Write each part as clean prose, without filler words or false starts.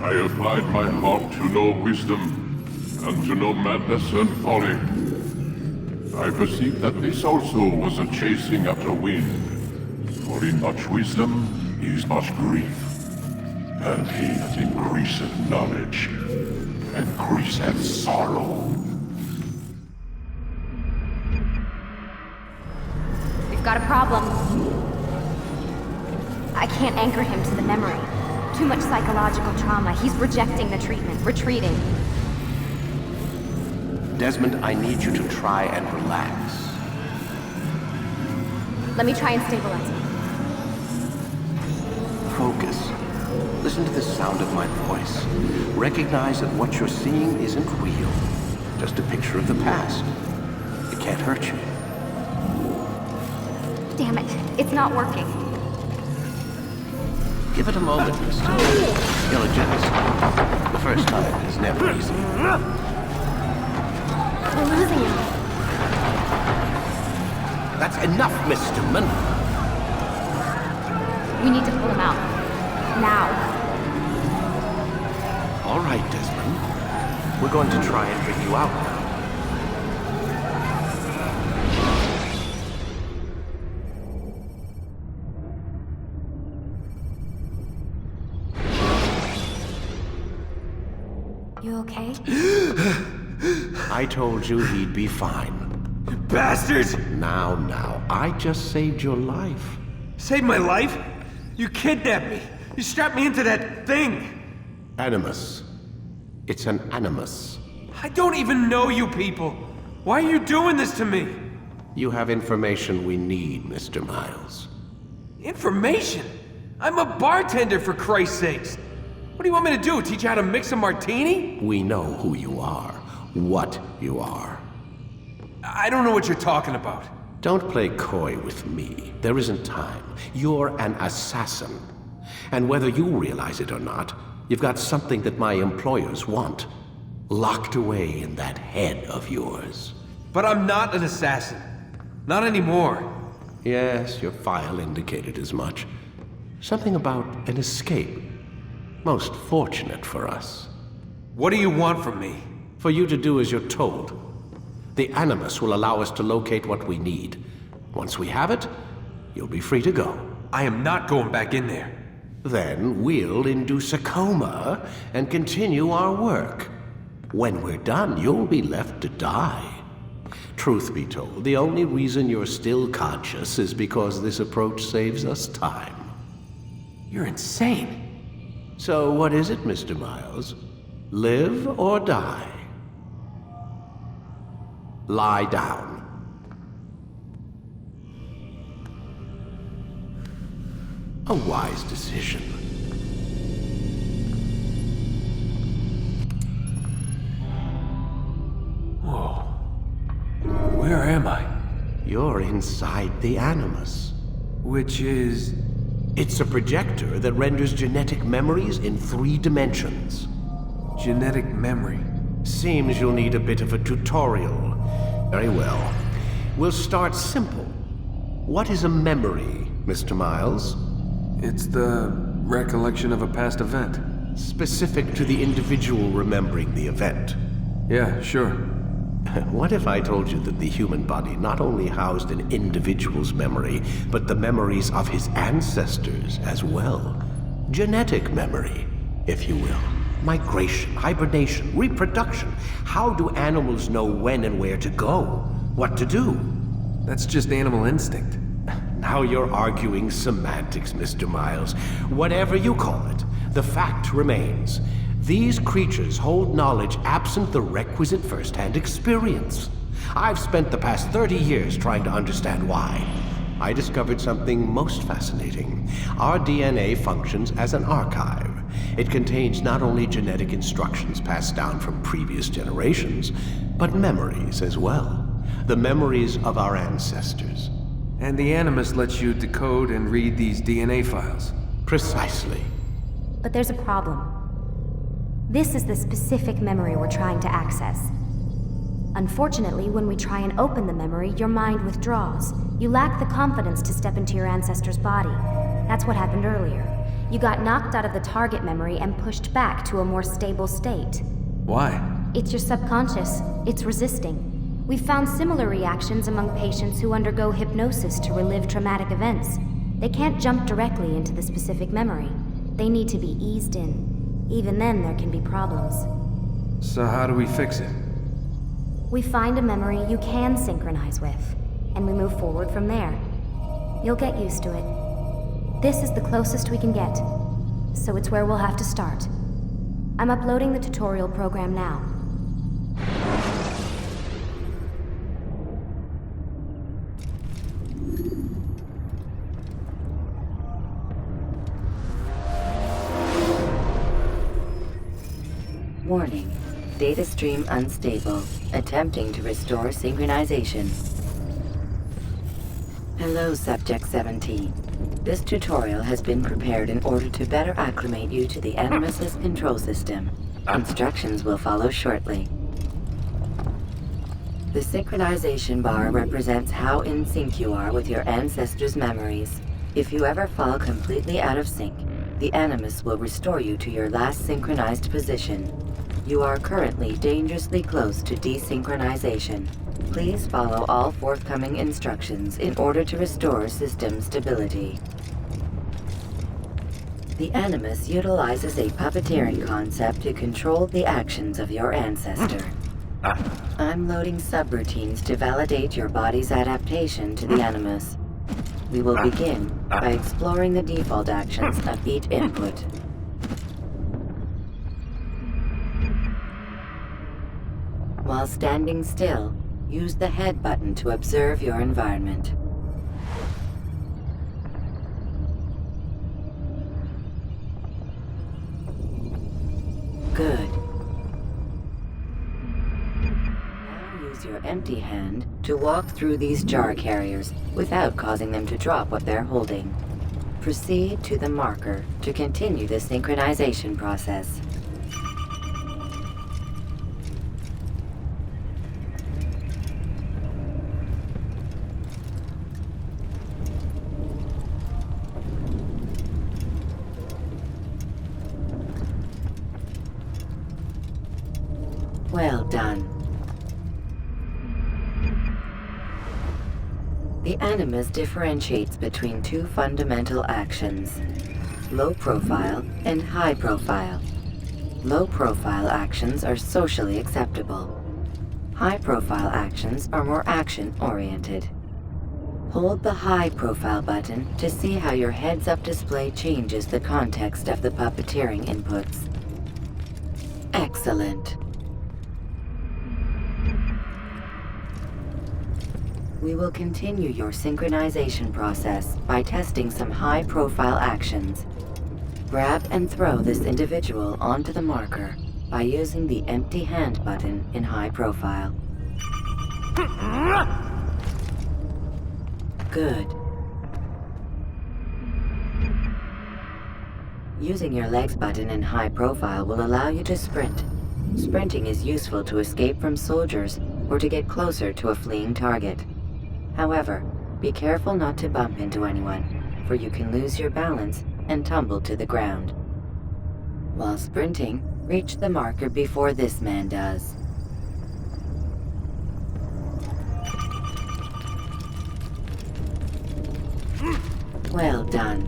I applied my heart to know wisdom, and to know madness and folly. I perceived that this also was a chasing after wind. For in much wisdom is much grief, and he that increaseth knowledge increaseth sorrow. We've got a problem. I can't anchor him to the memory. Too much psychological trauma. He's rejecting the treatment, retreating. Desmond, I need you to try and relax. Let me try and stabilize him. Focus. Listen to the sound of my voice. Recognize that what you're seeing isn't real. Just a picture of the past. It can't hurt you. Damn it, it's not working. Give it a moment, Mr. You'll adjust. The first time is never easy. We're losing him. That's enough, Mr. Mann. We need to pull him out. Now. All right, Desmond. We're going to try and bring you out now. You okay? I told you he'd be fine. Bastards! Now, I just saved your life. Saved my life? You kidnapped me. You strapped me into that thing. Animus. It's an animus. I don't even know you people. Why are you doing this to me? You have information we need, Mr. Miles. Information? I'm a bartender, for Christ's sakes. What do you want me to do? Teach you how to mix a martini? We know who you are, what you are. I don't know what you're talking about. Don't play coy with me. There isn't time. You're an assassin. And whether you realize it or not, you've got something that my employers want. Locked away in that head of yours. But I'm not an assassin. Not anymore. Yes, your file indicated as much. Something about an escape. Most fortunate for us. What do you want from me? For you to do as you're told. The Animus will allow us to locate what we need. Once we have it, you'll be free to go. I am not going back in there. Then we'll induce a coma and continue our work. When we're done, you'll be left to die. Truth be told, the only reason you're still conscious is because this approach saves us time. You're insane. So what is it, Mr. Miles? Live or die? Lie down. A wise decision. Whoa. Where am I? You're inside the Animus. Which is... It's a projector that renders genetic memories in 3 dimensions. genetic memory. Seems you'll need a bit of a tutorial. Very well. We'll start simple. What is a memory, Mr. Miles? It's the recollection of a past event. Specific to the individual remembering the event. Yeah, sure. What if I told you that the human body not only housed an individual's memory, but the memories of his ancestors as well? Genetic memory, if you will. Migration, hibernation, reproduction. How do animals know when and where to go? What to do? That's just animal instinct. Now you're arguing semantics, Mr. Miles. Whatever you call it, the fact remains. These creatures hold knowledge absent the requisite first-hand experience. I've spent the past 30 years trying to understand why. I discovered something most fascinating. Our DNA functions as an archive. It contains not only genetic instructions passed down from previous generations, but memories as well. The memories of our ancestors. And the Animus lets you decode and read these DNA files. Precisely. But there's a problem. This is the specific memory we're trying to access. Unfortunately, when we try and open the memory, your mind withdraws. You lack the confidence to step into your ancestor's body. That's what happened earlier. You got knocked out of the target memory and pushed back to a more stable state. Why? It's your subconscious. It's resisting. We've found similar reactions among patients who undergo hypnosis to relive traumatic events. They can't jump directly into the specific memory. They need to be eased in. Even then, there can be problems. So how do we fix it? We find a memory you can synchronize with, and we move forward from there. You'll get used to it. This is the closest we can get, so it's where we'll have to start. I'm uploading the tutorial program now. Warning. Data stream unstable. Attempting to restore synchronization. Hello, Subject 17. This tutorial has been prepared in order to better acclimate you to the Animus's control system. Instructions will follow shortly. The synchronization bar represents how in sync you are with your ancestors' memories. If you ever fall completely out of sync, the Animus will restore you to your last synchronized position. You are currently dangerously close to desynchronization. Please follow all forthcoming instructions in order to restore system stability. The Animus utilizes a puppeteering concept to control the actions of your ancestor. I'm loading subroutines to validate your body's adaptation to the Animus. We will begin by exploring the default actions of each input. While standing still, use the head button to observe your environment. Good. Now use your empty hand to walk through these jar carriers without causing them to drop what they're holding. Proceed to the marker to continue the synchronization process. Well done. The Animus differentiates between two fundamental actions: low profile and high profile. Low profile actions are socially acceptable. High profile actions are more action-oriented. Hold the high profile button to see how your heads-up display changes the context of the puppeteering inputs. Excellent. We will continue your synchronization process by testing some high-profile actions. Grab and throw this individual onto the marker by using the empty hand button in high profile. Good. Using your legs button in high profile will allow you to sprint. Sprinting is useful to escape from soldiers or to get closer to a fleeing target. However, be careful not to bump into anyone, for you can lose your balance and tumble to the ground. While sprinting, reach the marker before this man does. Well done.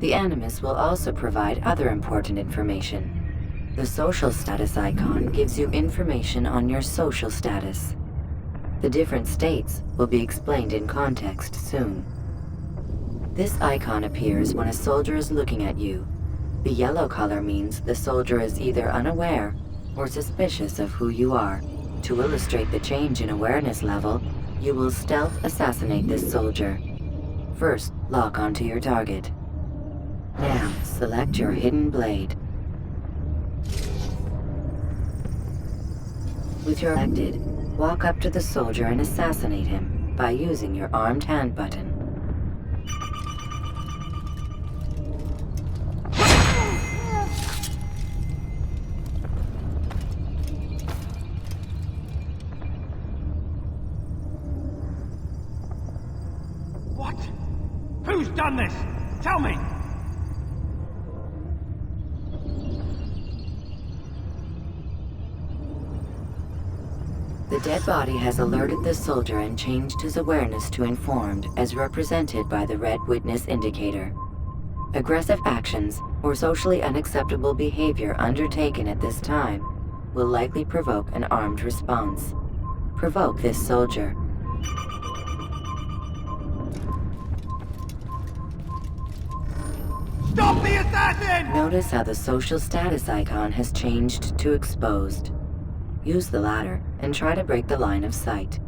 The Animus will also provide other important information. The social status icon gives you information on your social status. The different states will be explained in context soon. This icon appears when a soldier is looking at you. The yellow color means the soldier is either unaware or suspicious of who you are. To illustrate the change in awareness level, you will stealth assassinate this soldier. First, lock onto your target. Now, select your hidden blade. With your selected, walk up to the soldier and assassinate him by using your armed hand button. What? Who's done this? Tell me! The dead body has alerted the soldier and changed his awareness to informed, as represented by the red witness indicator. Aggressive actions or socially unacceptable behavior undertaken at this time will likely provoke an armed response. Provoke this soldier. Stop the assassin! Notice how the social status icon has changed to exposed. Use the ladder and try to break the line of sight.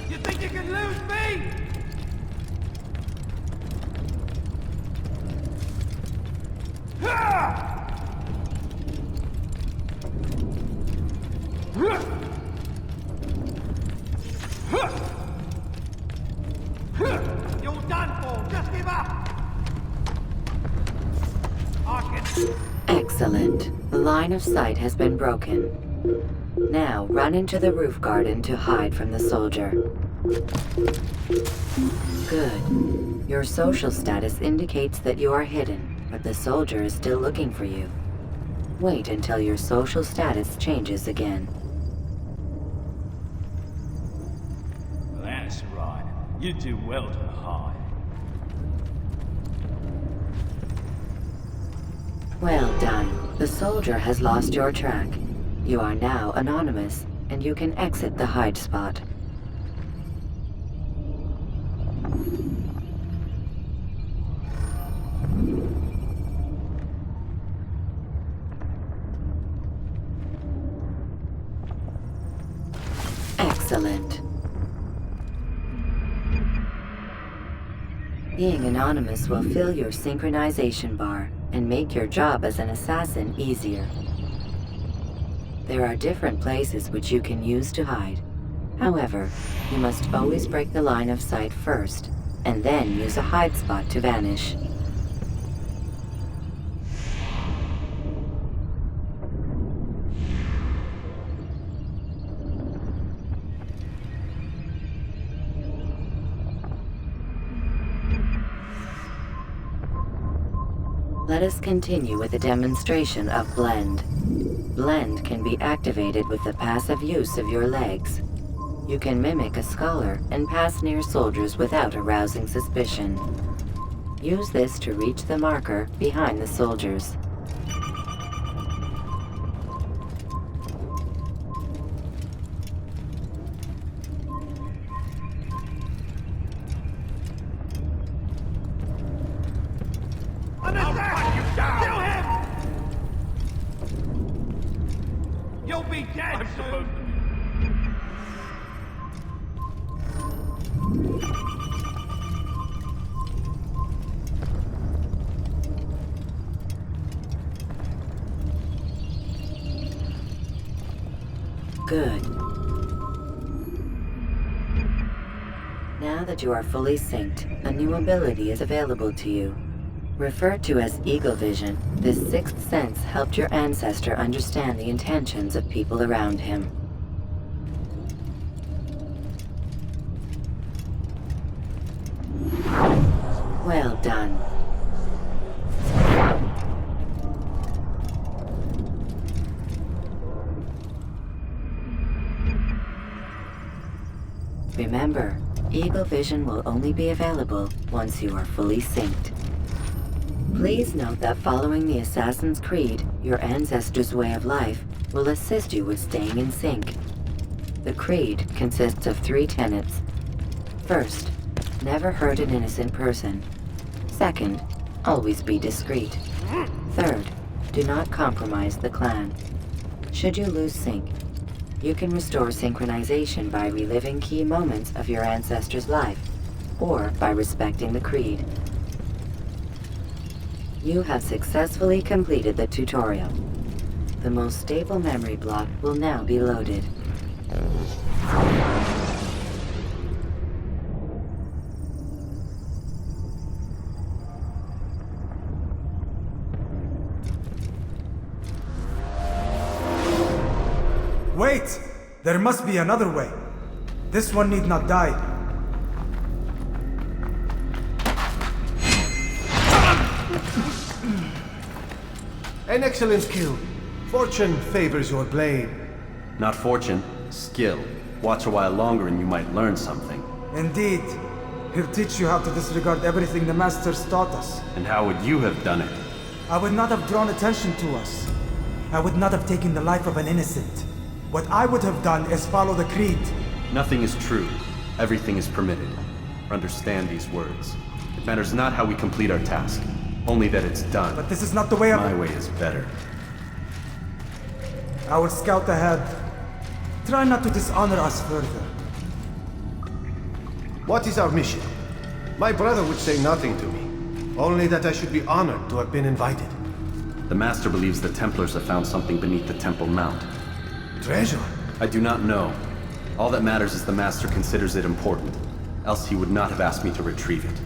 You think you can lose me? You're done for. Just give up. I can... Excellent. The line of sight has been broken. Now run into the roof garden to hide from the soldier. Good. Your social status indicates that you are hidden, but the soldier is still looking for you. Wait until your social status changes again. That's right. You do well to hide. Well done. The soldier has lost your track. You are now anonymous, and you can exit the hide spot. Excellent. Being anonymous will fill your synchronization bar and make your job as an assassin easier. There are different places which you can use to hide. However, you must always break the line of sight first, and then use a hide spot to vanish. Let us continue with a demonstration of Blend. Blend can be activated with the passive use of your legs. You can mimic a scholar and pass near soldiers without arousing suspicion. Use this to reach the marker behind the soldiers. An assassin! Kill him! You'll be dead soon! Good. Now that you are fully synced, a new ability is available to you. Referred to as Eagle Vision, this sixth sense helped your ancestor understand the intentions of people around him. Well done. Remember, Eagle Vision will only be available once you are fully synced. Please note that following the Assassin's Creed, your ancestors' way of life, will assist you with staying in sync. The Creed consists of 3 tenets. First, never hurt an innocent person. Second, always be discreet. Third, do not compromise the clan. Should you lose sync, you can restore synchronization by reliving key moments of your ancestor's life, or by respecting the Creed. You have successfully completed the tutorial. The most stable memory block will now be loaded. There must be another way. This one need not die. An excellent kill. Fortune favors your blade. Not fortune, skill. Watch a while longer and you might learn something. Indeed. He'll teach you how to disregard everything the Masters taught us. And how would you have done it? I would not have drawn attention to us. I would not have taken the life of an innocent. What I would have done is follow the creed. Nothing is true. Everything is permitted. Understand these words. It matters not how we complete our task, only that it's done. But this is not the way of... My way is better. I will scout ahead. Try not to dishonor us further. What is our mission? My brother would say nothing to me. Only that I should be honored to have been invited. The Master believes the Templars have found something beneath the Temple Mount. Treasure? I do not know. All that matters is the Master considers it important. Else he would not have asked me to retrieve it.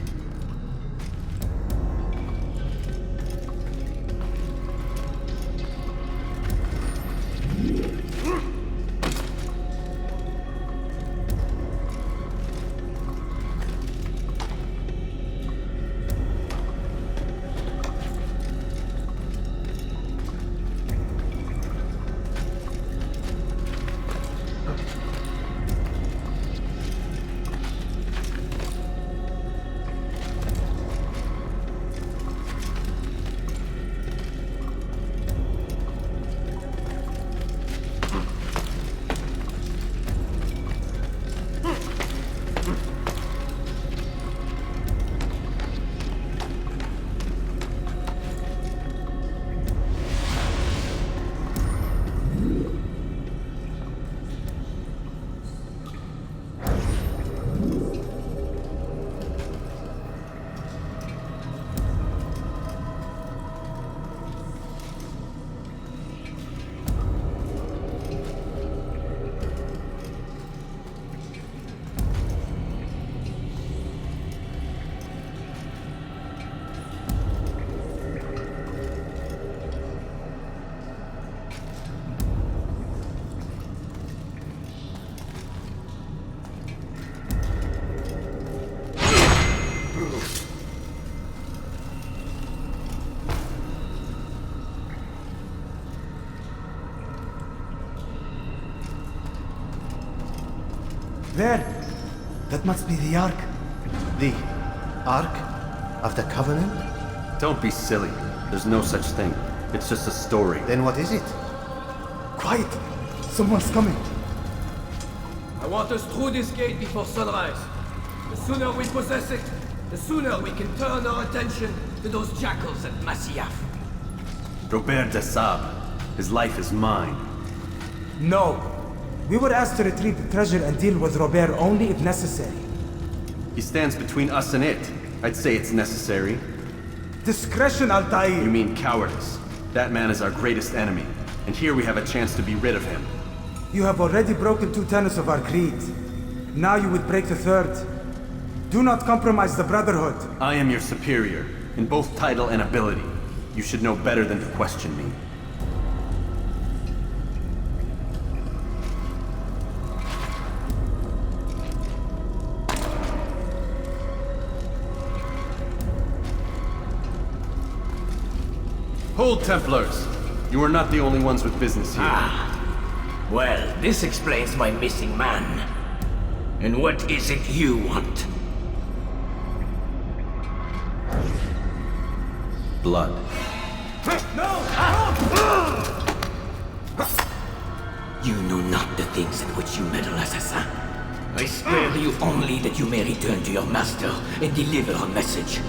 There! That must be the Ark. The Ark of the Covenant? Don't be silly. There's no such thing. It's just a story. Then what is it? Quiet! Someone's coming. I want us through this gate before sunrise. The sooner we possess it, the sooner we can turn our attention to those jackals at Masyaf. Robert de Sable. His life is mine. No. We were asked to retrieve the treasure and deal with Robert only if necessary. He stands between us and it. I'd say it's necessary. Discretion, Altair! You mean cowardice. That man is our greatest enemy, and here we have a chance to be rid of him. You have already broken 2 tenets of our creed. Now you would break the 3rd. Do not compromise the Brotherhood. I am your superior, in both title and ability. You should know better than to question me. Hold, Templars! You are not the only ones with business here. Well, this explains my missing man. And what is it you want? Blood. You know not the things in which you meddle, assassin. I spare you only that you may return to your master and deliver a message.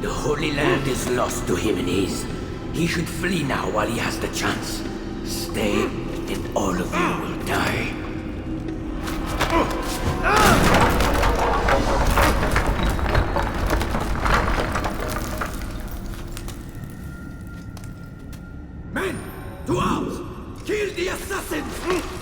The Holy Land is lost to him and his. He should flee now while he has the chance. Stay, and all of you will die. Men! To arms! Kill the assassins!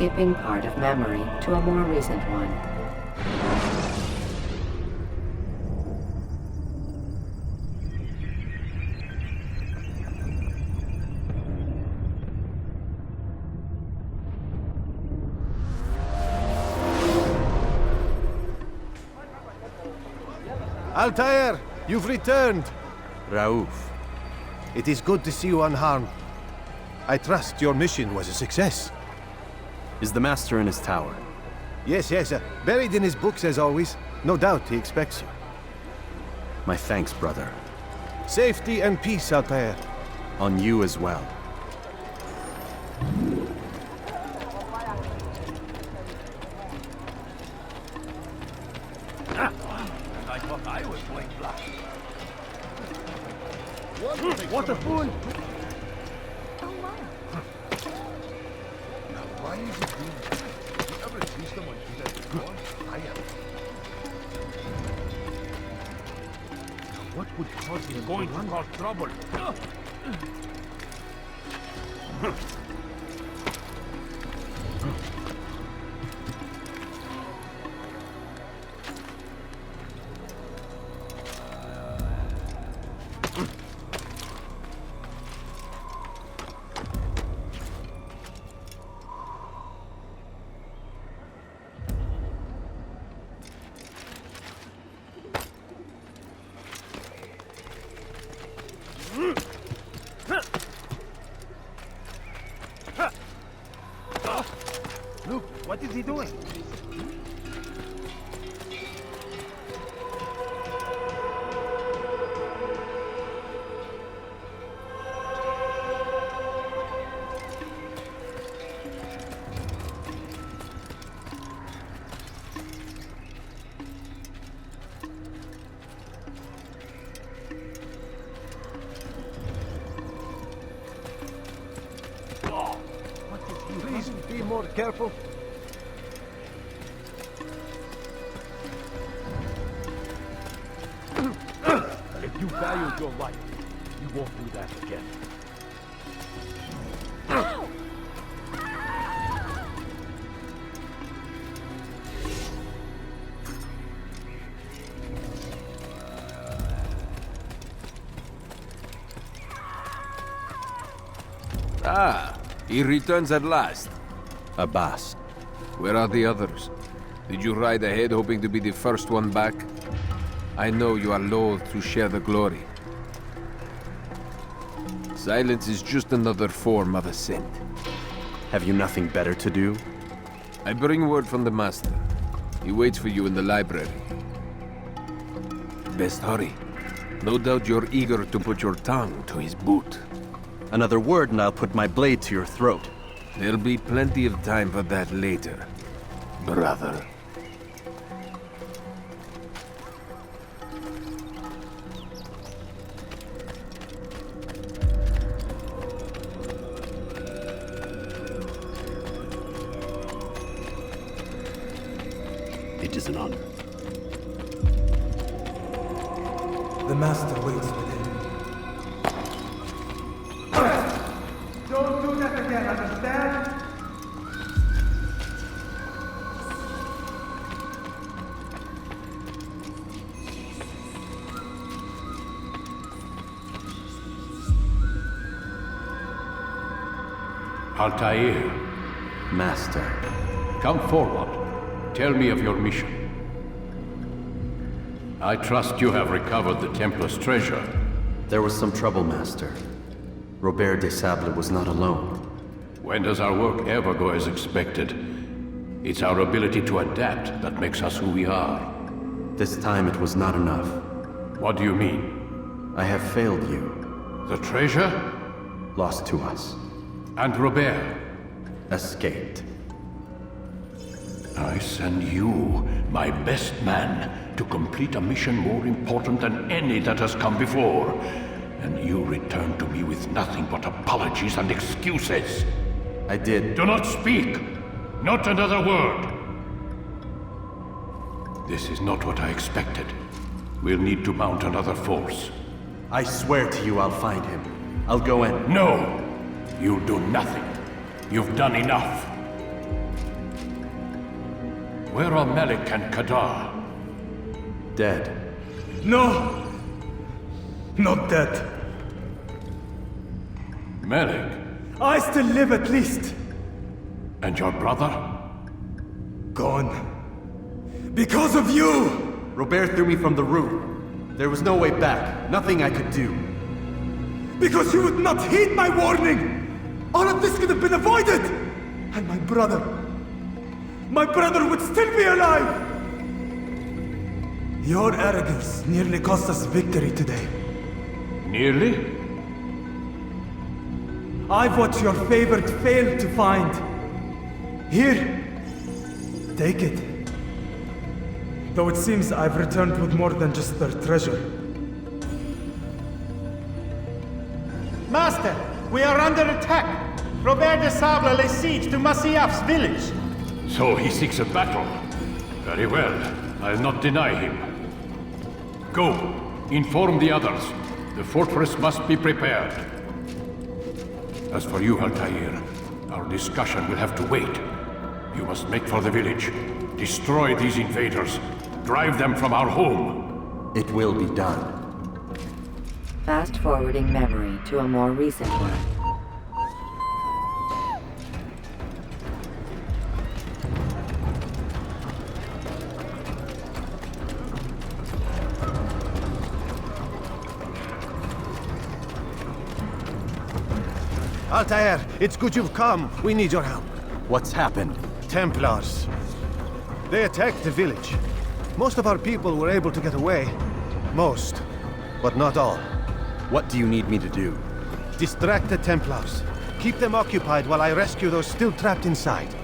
skipping part of memory to a more recent one. Altair, you've returned. Rauf. It is good to see you unharmed. I trust your mission was a success. Is the Master in his tower? Yes, buried in his books as always. No doubt he expects you. My thanks, brother. Safety and peace, Altair. On you as well. I thought I was going black. What a fool! Now, why is it doing this? Did you ever see someone do that before? I am. Now, what would cause him going to cause trouble? Look, what is he doing? Please be more careful. If you valued your life, you won't do that again. Ah, he returns at last. Abbas. Where are the others? Did you ride ahead hoping to be the first one back? I know you are loath to share the glory. Silence is just another form of assent. Have you nothing better to do? I bring word from the Master. He waits for you in the library. Best hurry. No doubt you're eager to put your tongue to his boot. Another word and I'll put my blade to your throat. There'll be plenty of time for that later, brother. It is an honor. The Master waits within. Don't do that again, understand? Altair, Master. come forward. Tell me of your mission. I trust you have recovered the Templar's treasure. There was some trouble, Master. Robert de Sable was not alone. When does our work ever go as expected? It's our ability to adapt that makes us who we are. This time it was not enough. What do you mean? I have failed you. The treasure? Lost to us. And Robert? Escaped. I send you, my best man, to complete a mission more important than any that has come before. And you return to me with nothing but apologies and excuses. I did. Do not speak! Not another word! This is not what I expected. We'll need to mount another force. I swear to you I'll find him. I'll go in. No! You'll do nothing. You've done enough. Where are Malik and Kadar? Dead. No! Not dead. Malik? I still live at least. And your brother? Gone. Because of you! Robert threw me from the room. There was no way back. Nothing I could do. Because you would not heed my warning! All of this could have been avoided! And my brother would still be alive! Your arrogance nearly cost us victory today. Nearly? I've what your favored failed to find. Here, take it. Though it seems I've returned with more than just their treasure. Master, we are under attack. Robert de Sable lays siege to Masyaf's village. So he seeks a battle. Very well. I'll not deny him. Go. Inform the others. The fortress must be prepared. As for you, Altair, our discussion will have to wait. You must make for the village. Destroy these invaders. Drive them from our home. It will be done. Fast-forwarding memory to a more recent one. Altair, it's good you've come. We need your help. What's happened? Templars. They attacked the village. Most of our people were able to get away. Most, but not all. What do you need me to do? Distract the Templars. Keep them occupied while I rescue those still trapped inside.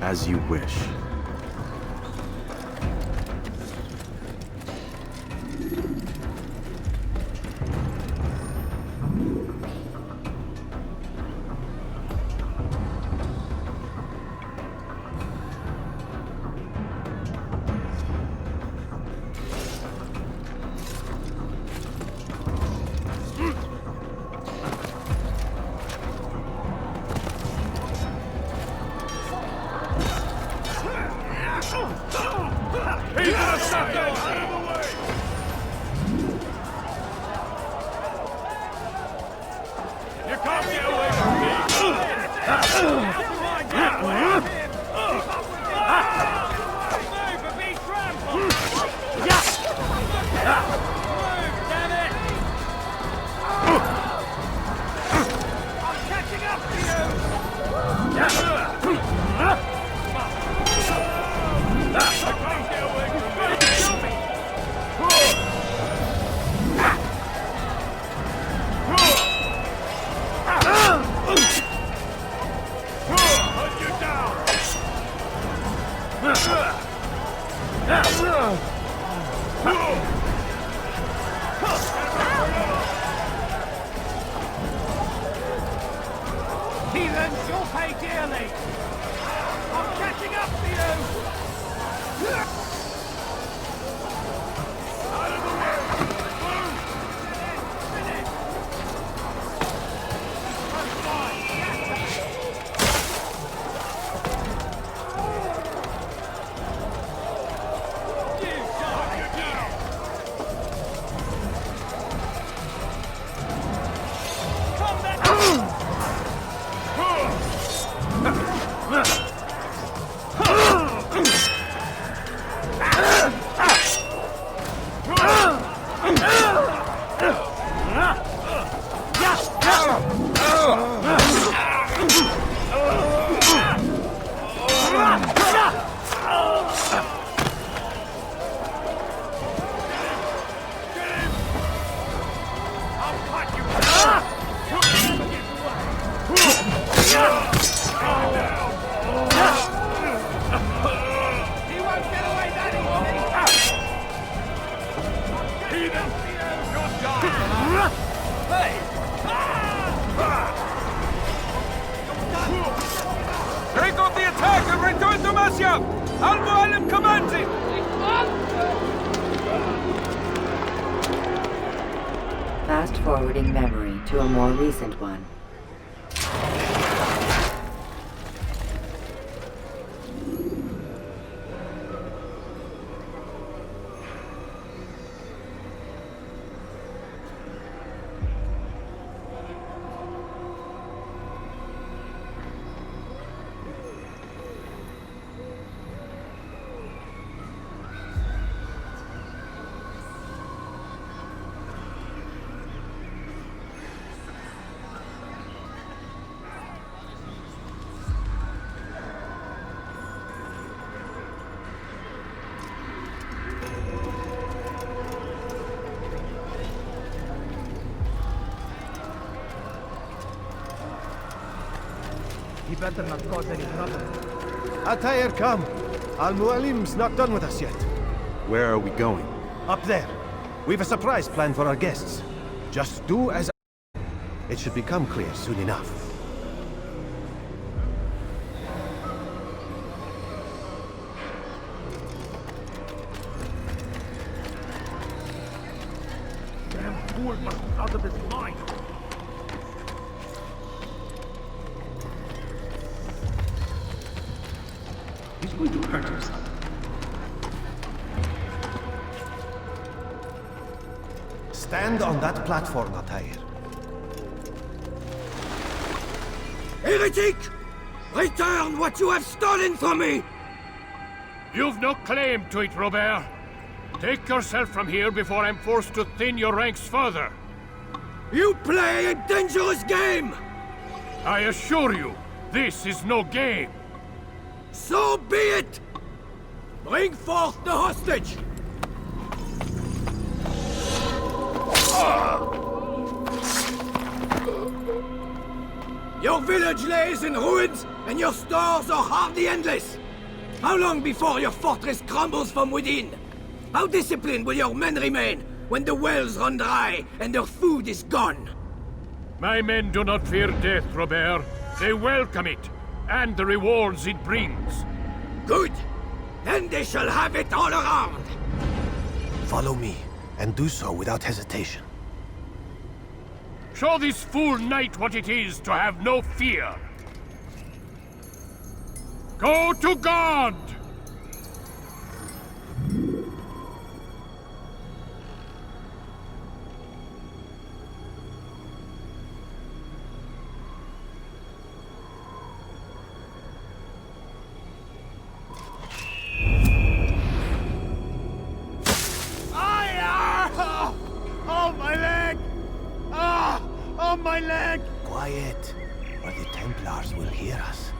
As you wish. Heathens, you'll pay dearly! I'm catching up to you! Out of the way! Break off the attack and return to Masyaf! Al-Mualim commands it! Fast-forwarding memory to a more recent one. He better not cause any trouble. Altair, come. Al-Mualim's not done with us yet. Where are we going? Up there. We've a surprise planned for our guests. Just do as... It should become clear soon enough. Damn fool must be out of his mind. He's going to hurt himself. Stand on that platform, Altair. Heretic! Return what you have stolen from me! You've no claim to it, Robert. Take yourself from here before I'm forced to thin your ranks further. You play a dangerous game! I assure you, this is no game. So be it! Bring forth the hostage! Your village lays in ruins, and your stores are hardly endless. How long before your fortress crumbles from within? How disciplined will your men remain when the wells run dry and their food is gone? My men do not fear death, Robert. They welcome it, and the rewards it brings. Good! Then they shall have it all around! Follow me, and do so without hesitation. Show this fool knight what it is to have no fear. Go to God! Oh, my leg! Ah! Oh, my leg! Quiet, or the Templars will hear us.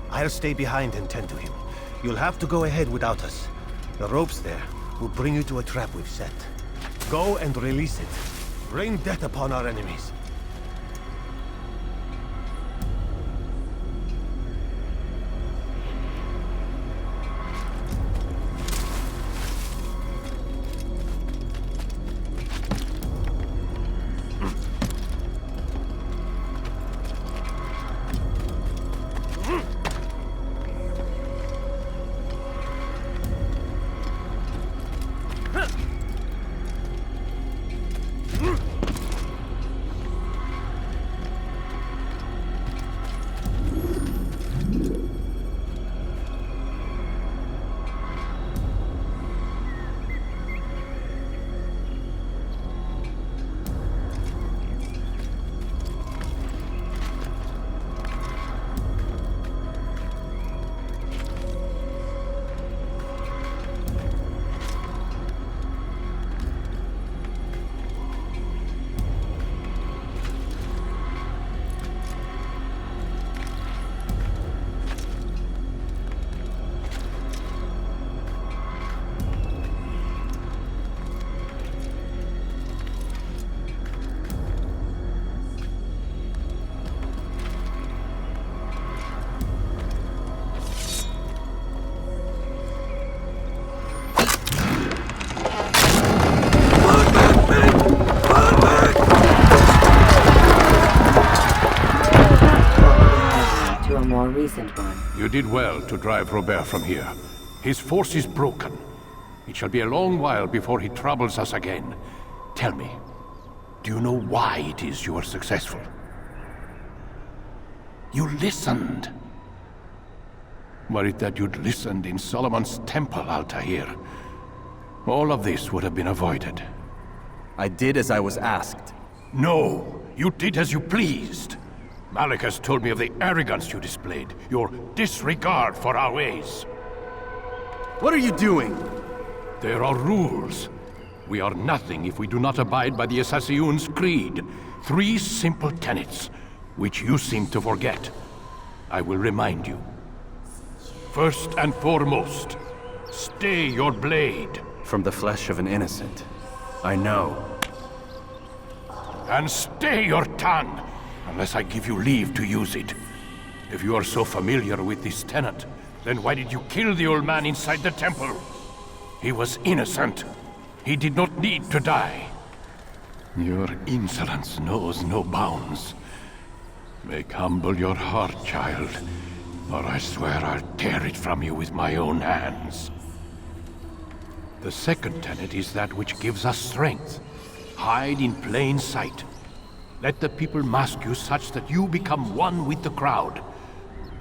I'll stay behind and tend to him. You'll have to go ahead without us. The ropes there will bring you to a trap we've set. Go and release it. Rain death upon our enemies. You did well to drive Robert from here. His force is broken. It shall be a long while before he troubles us again. Tell me, do you know why it is you are successful? You listened. Were it that you'd listened in Solomon's temple, Altair, all of this would have been avoided. I did as I was asked. No, you did as you pleased. Malik has told me of the arrogance you displayed, your disregard for our ways. What are you doing? There are rules. We are nothing if we do not abide by the Assassin's creed. 3 simple tenets, which you seem to forget. I will remind you. First and foremost, stay your blade. From the flesh of an innocent. I know. And stay your tongue, unless I give you leave to use it. If you are so familiar with this tenet, then why did you kill the old man inside the temple? He was innocent. He did not need to die. Your insolence knows no bounds. Make humble your heart, child, or I swear I'll tear it from you with my own hands. The second tenet is that which gives us strength. Hide in plain sight. Let the people mask you such that you become one with the crowd.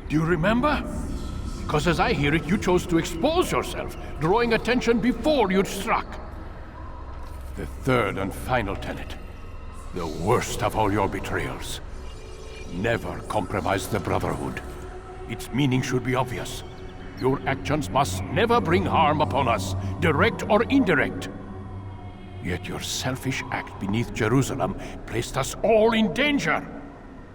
Do you remember? Because as I hear it, you chose to expose yourself, drawing attention before you'd struck. The third and final tenet. The worst of all your betrayals. Never compromise the Brotherhood. Its meaning should be obvious. Your actions must never bring harm upon us, direct or indirect. Yet your selfish act beneath Jerusalem placed us all in danger.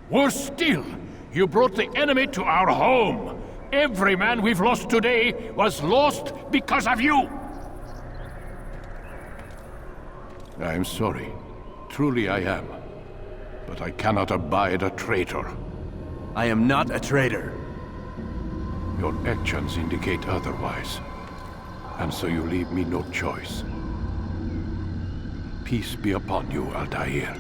Worse still, you brought the enemy to our home. Every man we've lost today was lost because of you. I am sorry. Truly I am. But I cannot abide a traitor. I am not a traitor. Your actions indicate otherwise. And so you leave me no choice. Peace be upon you, Altair.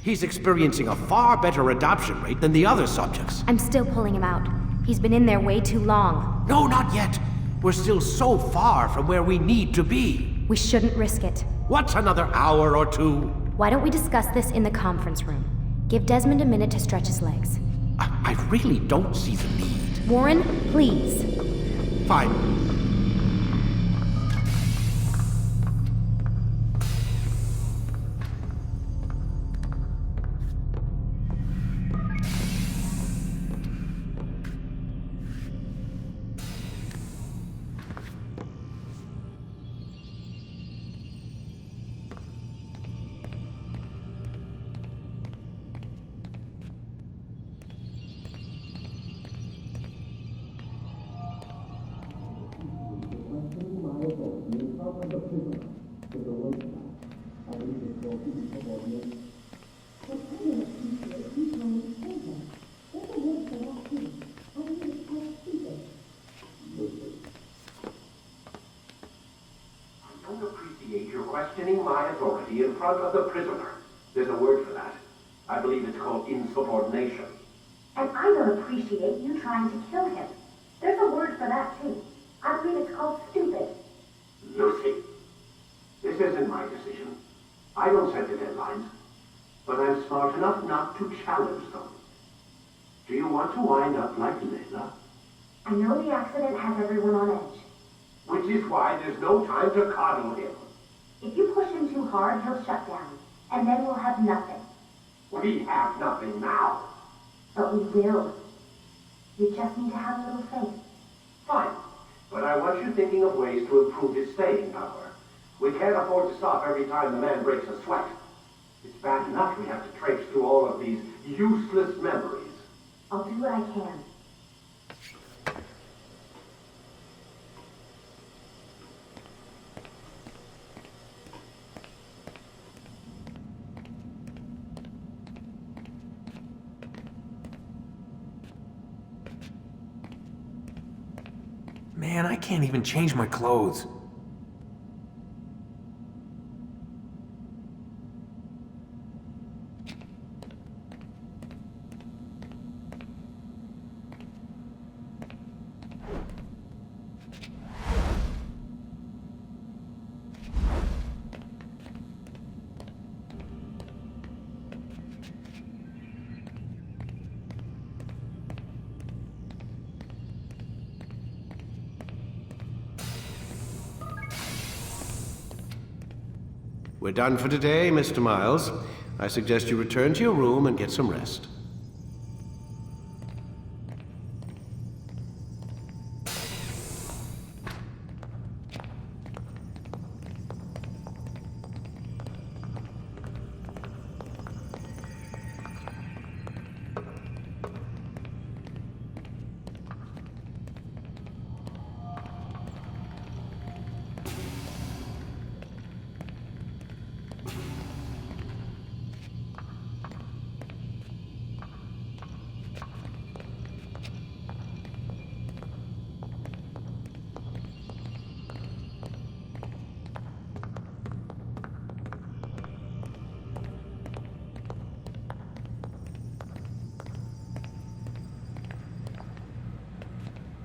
He's experiencing a far better adoption rate than the other subjects. I'm still pulling him out. He's been in there way too long. No, not yet. We're still so far from where we need to be. We shouldn't risk it. What's another hour or 2? Why don't we discuss this in the conference room? Give Desmond a minute to stretch his legs. I really don't see the need. Warren, please. Fine. Questioning my authority in front of the prisoner. There's a word for that. I believe it's called insubordination. And I don't appreciate you trying to kill him. There's a word for that, too. I believe it's called stupid. Lucy, this isn't my decision. I don't set the deadlines. But I'm smart enough not to challenge them. Do you want to wind up like Layla? I know the accident has everyone on edge. Which is why there's no time to coddle him. If you push him too hard, he'll shut down. And then we'll have nothing. We have nothing now. But we will. You just need to have a little faith. Fine. But I want you thinking of ways to improve his staying power. We can't afford to stop every time the man breaks a sweat. It's bad enough we have to traipse through all of these useless memories. I'll do what I can. Man, I can't even change my clothes. We're done for today, Mr. Miles. I suggest you return to your room and get some rest.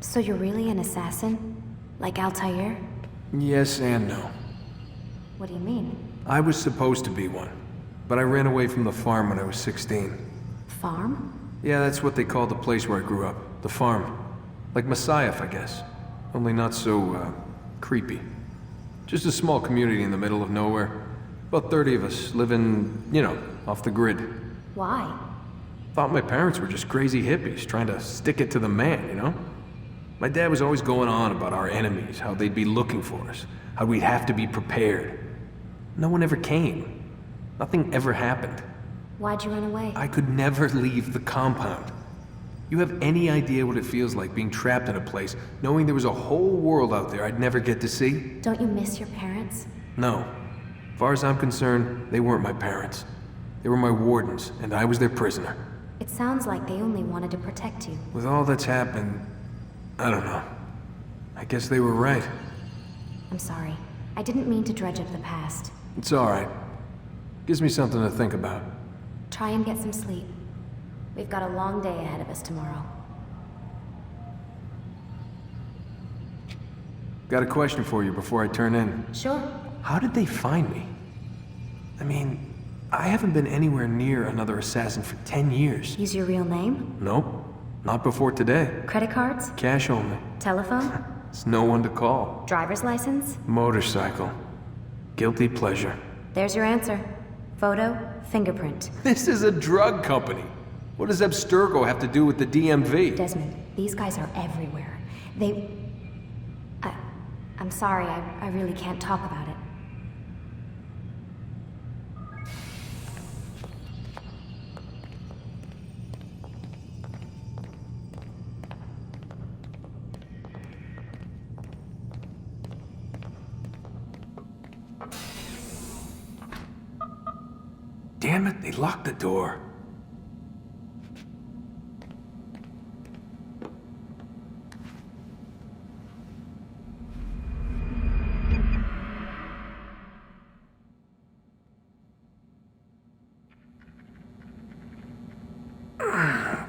So you're really an assassin? Like Altair? Yes and no. What do you mean? I was supposed to be one, but I ran away from the farm when I was 16. Farm? Yeah, that's what they called the place where I grew up. The farm. Like Messiah, I guess. Only not so, creepy. Just a small community in the middle of nowhere. About 30 of us, living, you know, off the grid. Why? Thought my parents were just crazy hippies, trying to stick it to the man, you know? My dad was always going on about our enemies, how they'd be looking for us, how we'd have to be prepared. No one ever came. Nothing ever happened. Why'd you run away? I could never leave the compound. You have any idea what it feels like being trapped in a place, knowing there was a whole world out there I'd never get to see? Don't you miss your parents? No. As far as I'm concerned, they weren't my parents. They were my wardens, and I was their prisoner. It sounds like they only wanted to protect you. With all that's happened, I don't know. I guess they were right. I'm sorry. I didn't mean to dredge up the past. It's alright. Gives me something to think about. Try and get some sleep. We've got a long day ahead of us tomorrow. Got a question for you before I turn in. Sure. How did they find me? I mean, I haven't been anywhere near another assassin for 10 years. Use your real name? Nope. Not before today. Credit cards? Cash only. Telephone? There's no one to call. Driver's license? Motorcycle. Guilty pleasure. There's your answer. Photo, fingerprint. This is a drug company. What does Abstergo have to do with the DMV? Desmond, these guys are everywhere. I'm sorry, I really can't talk about it. Damn it, they locked the door.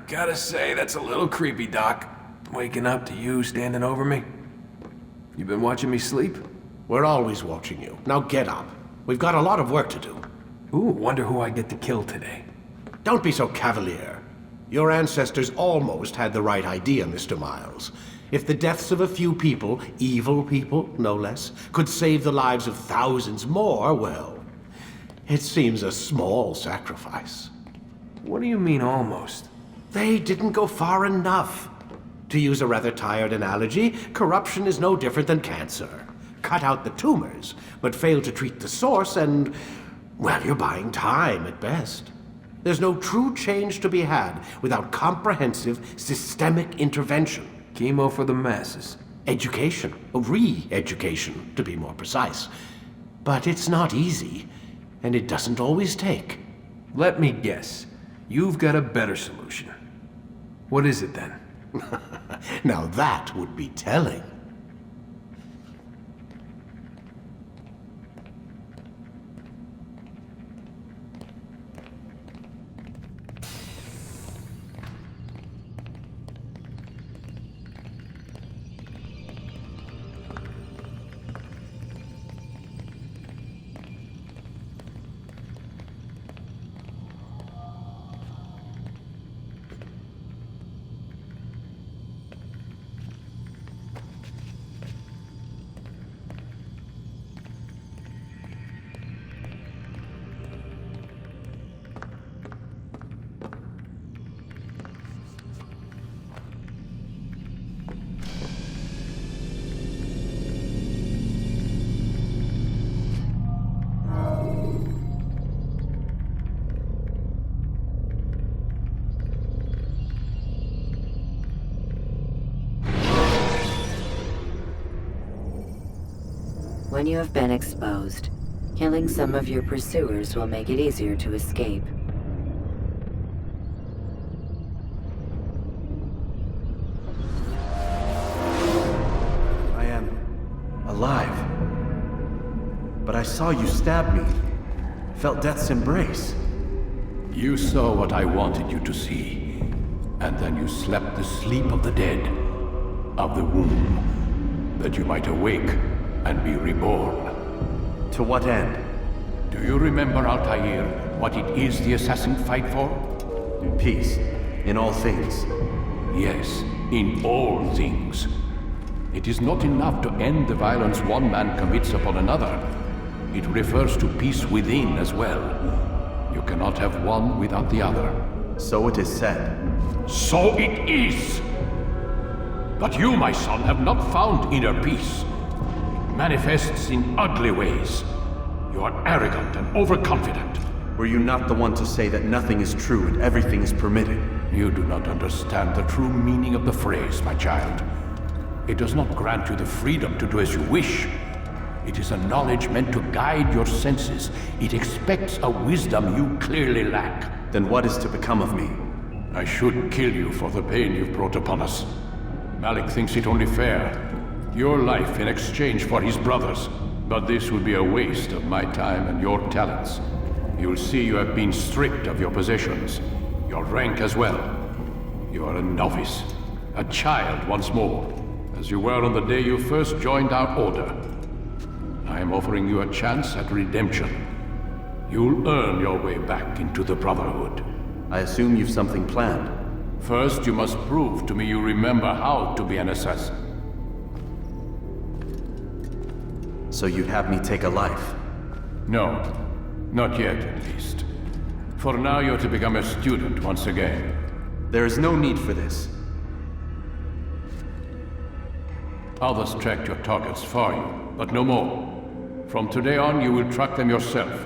Gotta say, that's a little creepy, Doc. Waking up to you standing over me. You been watching me sleep? We're always watching you. Now get up. We've got a lot of work to do. Ooh, wonder who I get to kill today. Don't be so cavalier. Your ancestors almost had the right idea, Mr. Miles. If the deaths of a few people, evil people, no less, could save the lives of thousands more, well, it seems a small sacrifice. What do you mean, almost? They didn't go far enough. To use a rather tired analogy, corruption is no different than cancer. Cut out the tumors, but fail to treat the source and, well, you're buying time at best. There's no true change to be had without comprehensive, systemic intervention. Chemo for the masses. Education. Re-education, to be more precise. But it's not easy, and it doesn't always take. Let me guess. You've got a better solution. What is it then? Now that would be telling. when you have been exposed. Killing some of your pursuers will make it easier to escape. I am alive. But I saw you stab me. Felt death's embrace. You saw what I wanted you to see, and then you slept the sleep of the dead, of the womb, that you might awake and be reborn. To what end? Do you remember, Altair, what it is the assassins fight for? Peace. In all things. Yes, in all things. It is not enough to end the violence one man commits upon another. It refers to peace within as well. You cannot have one without the other. So it is said. So it is! But you, my son, have not found inner peace. It manifests in ugly ways. You are arrogant and overconfident. Were you not the one to say that nothing is true and everything is permitted? You do not understand the true meaning of the phrase, my child. It does not grant you the freedom to do as you wish. It is a knowledge meant to guide your senses. It expects a wisdom you clearly lack. Then what is to become of me? I should kill you for the pain you've brought upon us. Malik thinks it only fair. Your life in exchange for his brother's. But this would be a waste of my time and your talents. You'll see you have been stripped of your possessions. Your rank as well. You are a novice. A child once more. As you were on the day you first joined our order. I am offering you a chance at redemption. You'll earn your way back into the Brotherhood. I assume you've something planned. First, you must prove to me you remember how to be an assassin. So you'd have me take a life? No. Not yet, at least. For now, you're to become a student once again. There is no need for this. Others tracked your targets for you, but no more. From today on, you will track them yourself.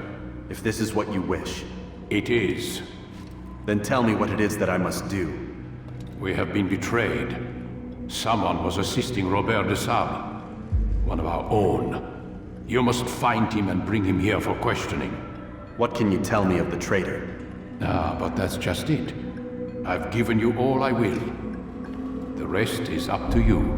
If this is what you wish. It is. Then tell me what it is that I must do. We have been betrayed. Someone was assisting Robert de Sable, one of our own. You must find him and bring him here for questioning. What can you tell me of the traitor? Ah, but that's just it. I've given you all I will. The rest is up to you.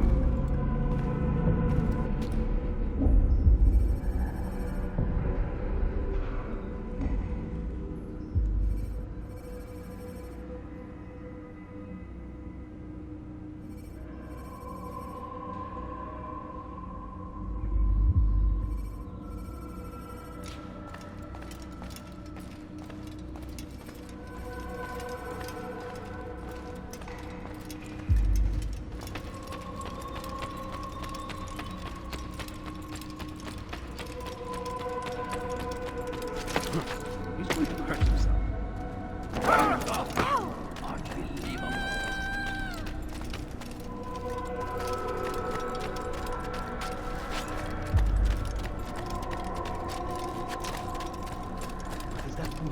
He's going to hurt himself. Unbelievable. What is that for?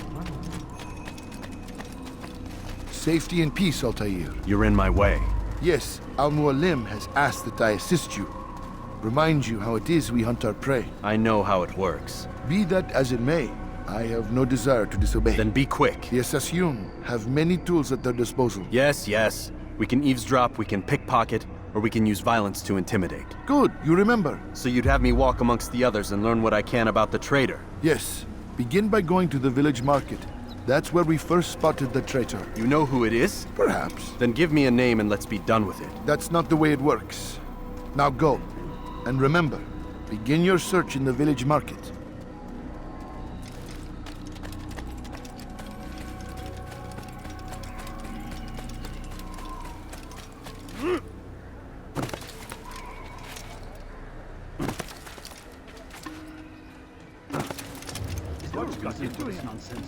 Safety and peace, Altair. You're in my way. Yes, Al-Mualim has asked that I assist you. Remind you how it is we hunt our prey. I know how it works. Be that as it may, I have no desire to disobey. Then be quick. The Assassin have many tools at their disposal. Yes. We can eavesdrop, we can pickpocket, or we can use violence to intimidate. Good, you remember. So you'd have me walk amongst the others and learn what I can about the traitor? Yes. Begin by going to the village market. That's where we first spotted the traitor. You know who it is? Perhaps. Then give me a name and let's be done with it. That's not the way it works. Now go. And remember, begin your search in the village market. What's got into this nonsense?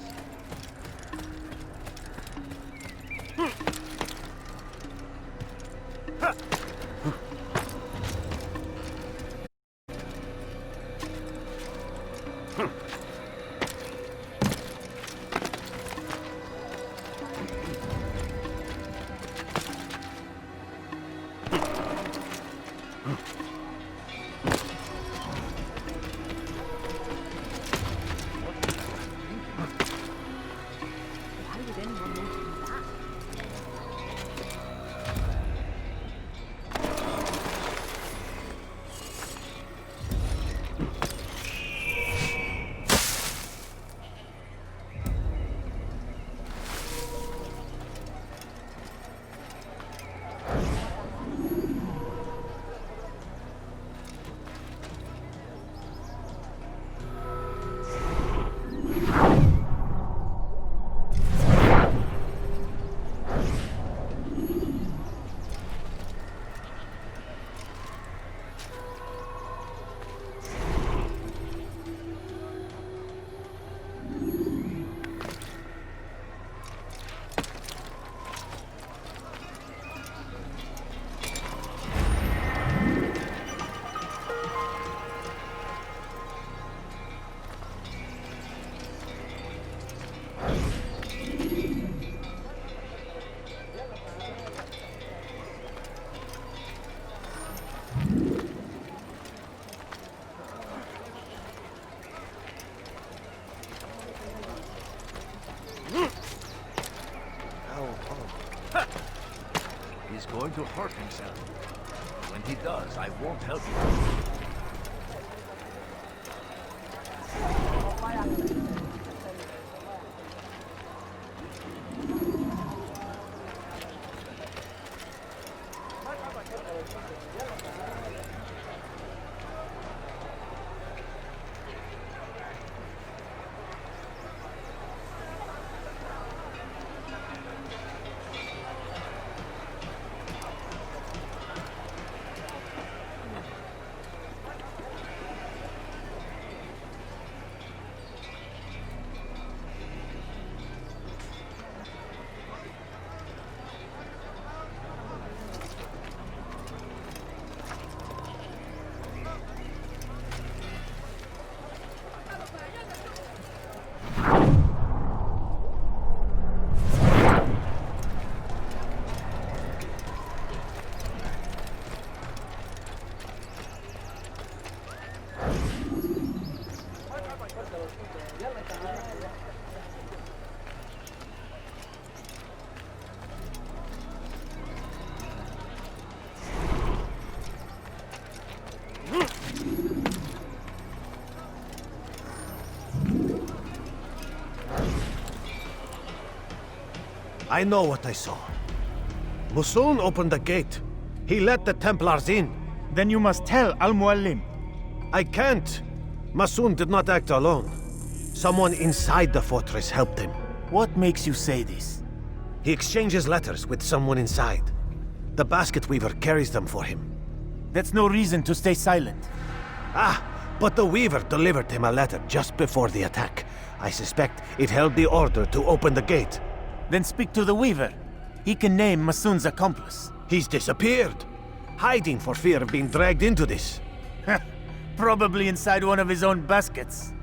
He's going to hurt himself. When he does, I won't help you. I know what I saw. Musun opened the gate. He let the Templars in. Then you must tell Al-Mualim. I can't. Musun did not act alone. Someone inside the fortress helped him. What makes you say this? He exchanges letters with someone inside. The basket weaver carries them for him. That's no reason to stay silent. Ah, but the weaver delivered him a letter just before the attack. I suspect it held the order to open the gate. Then speak to the weaver. He can name Masun's accomplice. He's disappeared. Hiding for fear of being dragged into this. Probably inside one of his own baskets.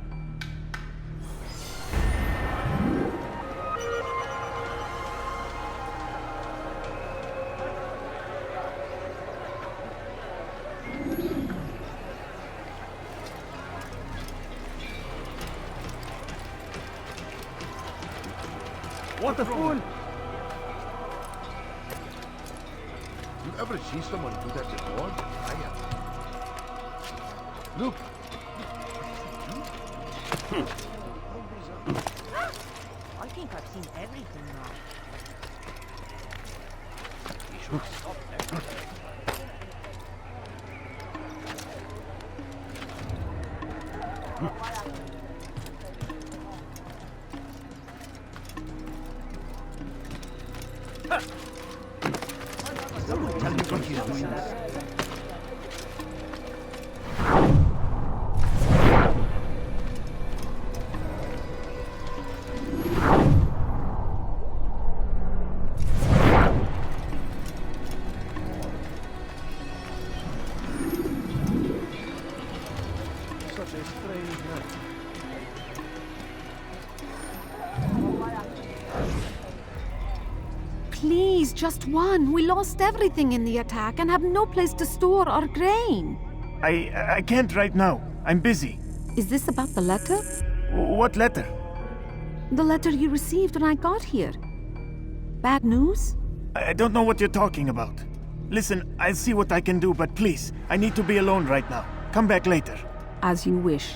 What a fool! You ever see someone do that before? I have. Look! I think I've seen everything now. We should stop there. Someone tell me what he's doing. Such a strange night. Please, just one. We lost everything in the attack and have no place to store our grain. I can't right now. I'm busy. Is this about the letter? What letter? The letter you received when I got here. Bad news? I don't know what you're talking about. Listen, I'll see what I can do, but please, I need to be alone right now. Come back later. As you wish.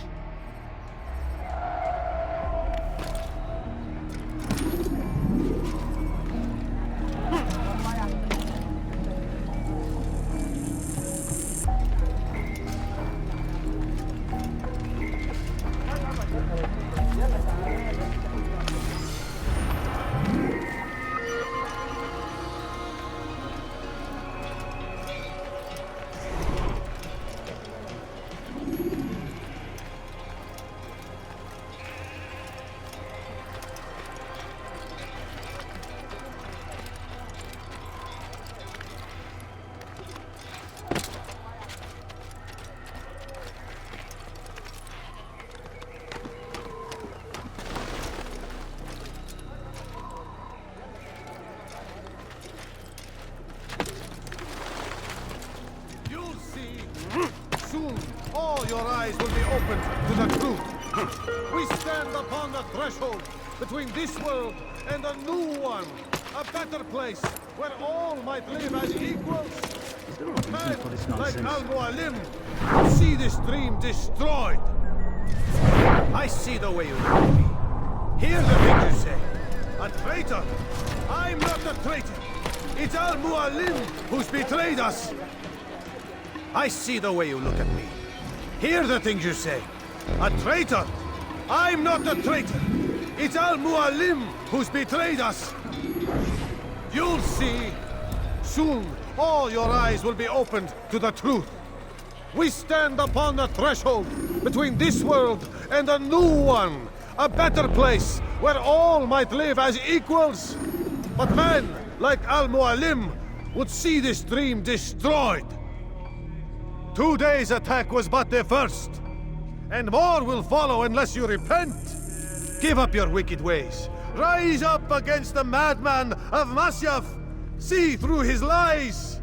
Soon, all your eyes will be opened to the truth. We stand upon the threshold between this world and a new one. a better place where all might live as equals. Men like Al-Mualim see this dream destroyed. I see the way you look at me. Hear the things you say. A traitor? I'm not a traitor. It's Al-Mualim who's betrayed us. I see the way you look at me. Hear the things you say. A traitor? I'm not a traitor. It's Al-Mualim who's betrayed us. You'll see. Soon, all your eyes will be opened to the truth. We stand upon the threshold between this world and a new one. A better place where all might live as equals. But men like Al-Mualim would see this dream destroyed. Today's attack was but the first. And more will follow unless you repent. Give up your wicked ways. Rise up against the madman of Masyaf. See through his lies.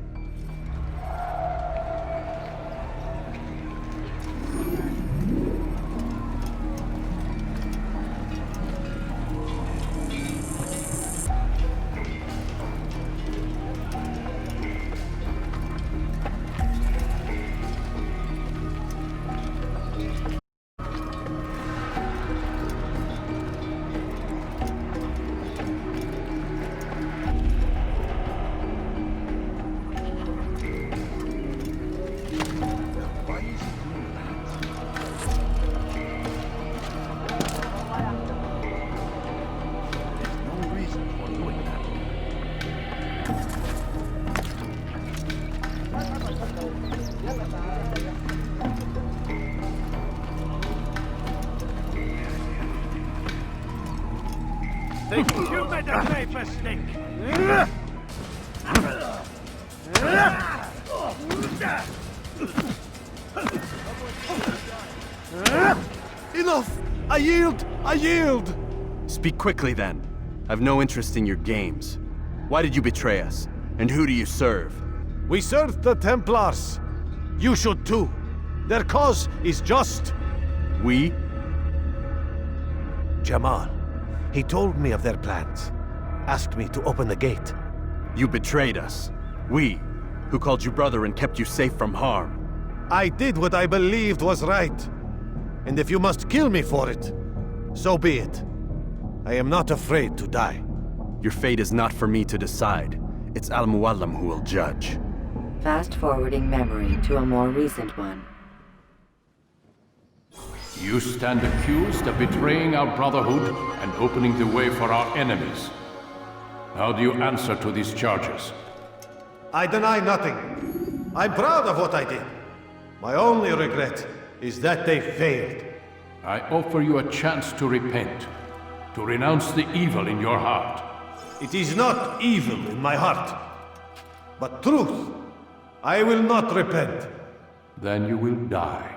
Think you made a grave mistake. Enough! I yield! I yield! Speak quickly then. I've no interest in your games. Why did you betray us? And who do you serve? We serve the Templars. You should too. Their cause is just. We? Jamal. He told me of their plans. Asked me to open the gate. You betrayed us. We, who called you brother and kept you safe from harm. I did what I believed was right. And if you must kill me for it, so be it. I am not afraid to die. Your fate is not for me to decide. It's Al-Mualim who will judge. Fast-forwarding memory to a more recent one. You stand accused of betraying our Brotherhood and opening the way for our enemies. How do you answer to these charges? I deny nothing. I'm proud of what I did. My only regret is that they failed. I offer you a chance to repent, to renounce the evil in your heart. It is not evil in my heart, but truth. I will not repent. Then you will die.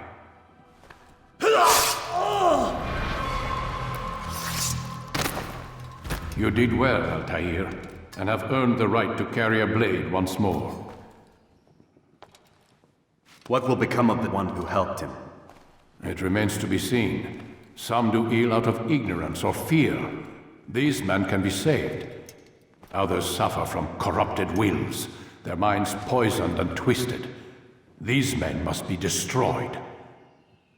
You did well, Altair, and have earned the right to carry a blade once more. What will become of the one who helped him? It remains to be seen. Some do ill out of ignorance or fear. These men can be saved. Others suffer from corrupted wills, their minds poisoned and twisted. These men must be destroyed.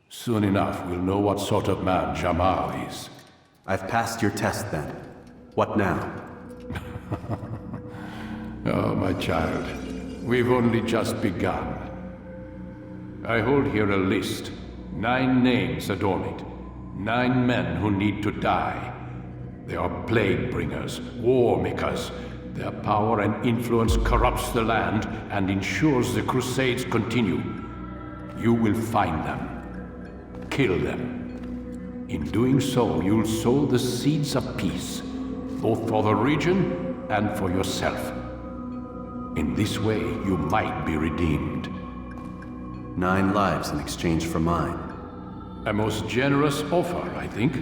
Soon enough, we'll know what sort of man Jamal is. I've passed your test then. What now? Oh, my child. We've only just begun. I hold here a list. 9 names adorn it. 9 men who need to die. They are plague bringers, war makers. Their power and influence corrupts the land and ensures the Crusades continue. You will find them. Kill them. In doing so, you'll sow the seeds of peace, both for the region and for yourself. In this way, you might be redeemed. 9 lives in exchange for mine. A most generous offer, I think.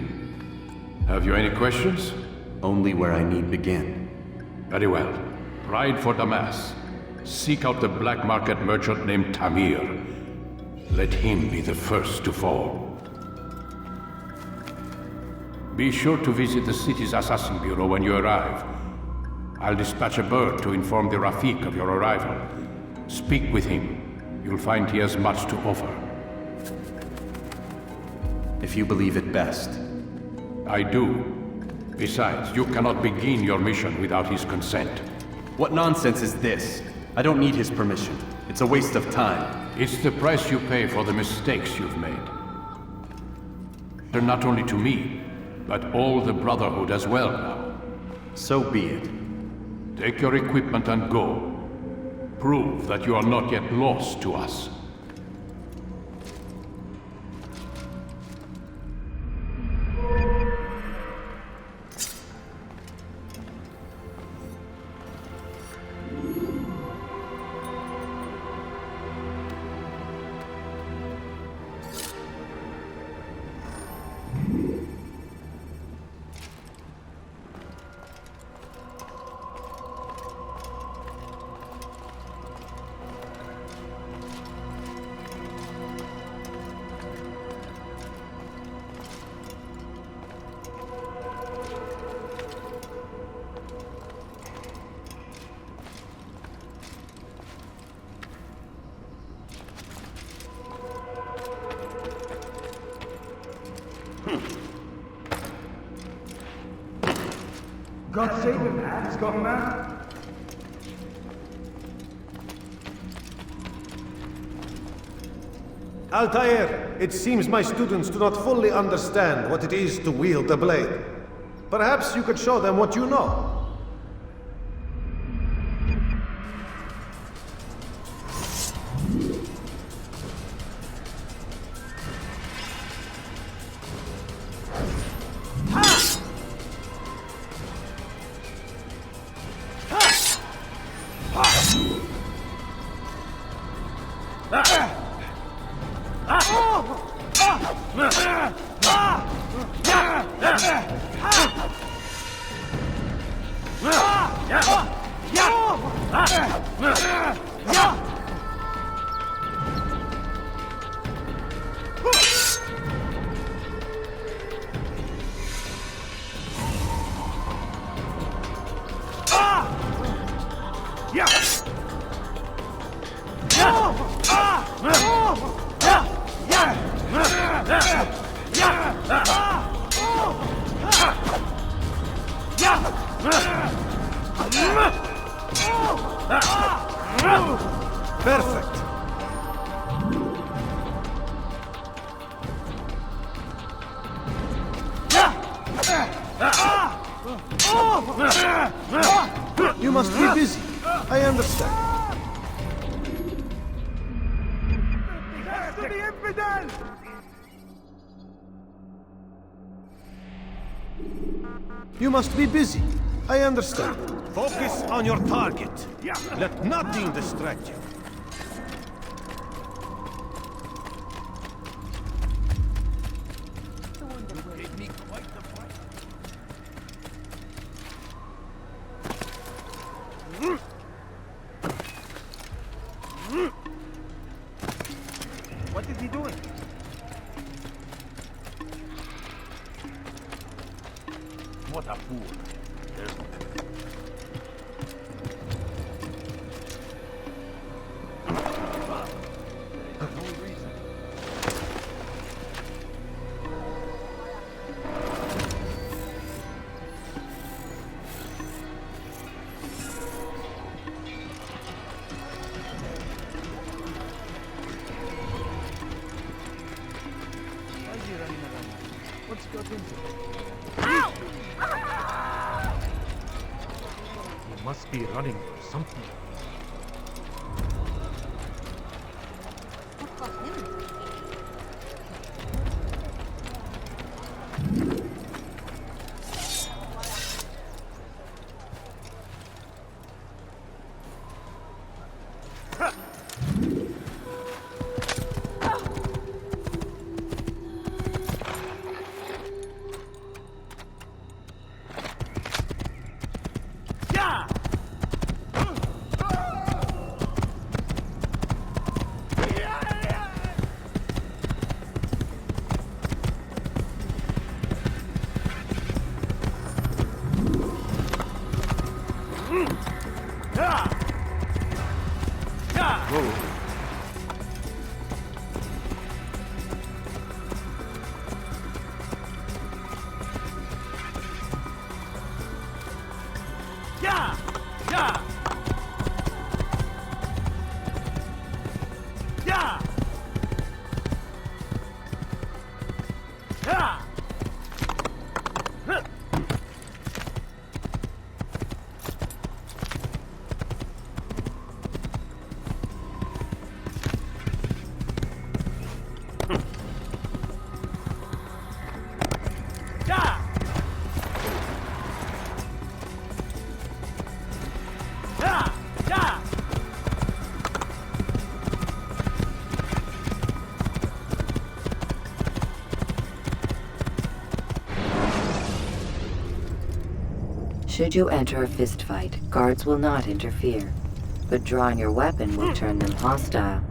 Have you any questions? Only where I need begin. Very well. Ride for Damas. Seek out the black market merchant named Tamir. Let him be the first to fall. Be sure to visit the city's assassin bureau when you arrive. I'll dispatch a bird to inform the Rafik of your arrival. Speak with him. You'll find he has much to offer. If you believe it best. I do. Besides, you cannot begin your mission without his consent. What nonsense is this? I don't need his permission. It's a waste of time. It's the price you pay for the mistakes you've made. They're not only to me, but all the Brotherhood as well now. So be it. Take your equipment and go. Prove that you are not yet lost to us. God save him, man. He's gone mad. Altair, it seems my students do not fully understand what it is to wield the blade. Perhaps you could show them what you know. Perfect. You must be busy. I understand. To the infidel! You must be busy. I understand. Focus on your target. Let nothing distract you. What is he doing? What a fool. There's no reason. Why is he running around? What's got into it? He must be running for something. Should you enter a fistfight, guards will not interfere, but drawing your weapon will turn them hostile.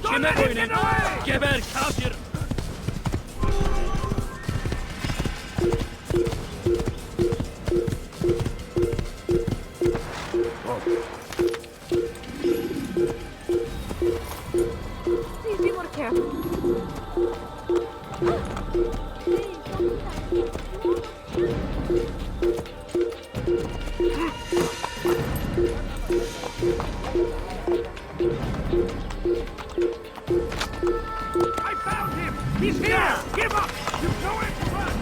Kime boynun? Geber kafir! Please be more careful. I found him! He's here! Give up! You know it! Run!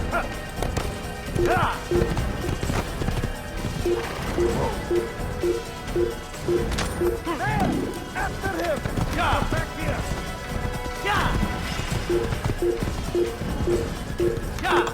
Hey! After him! Yeah! Back here! Yeah! Yeah!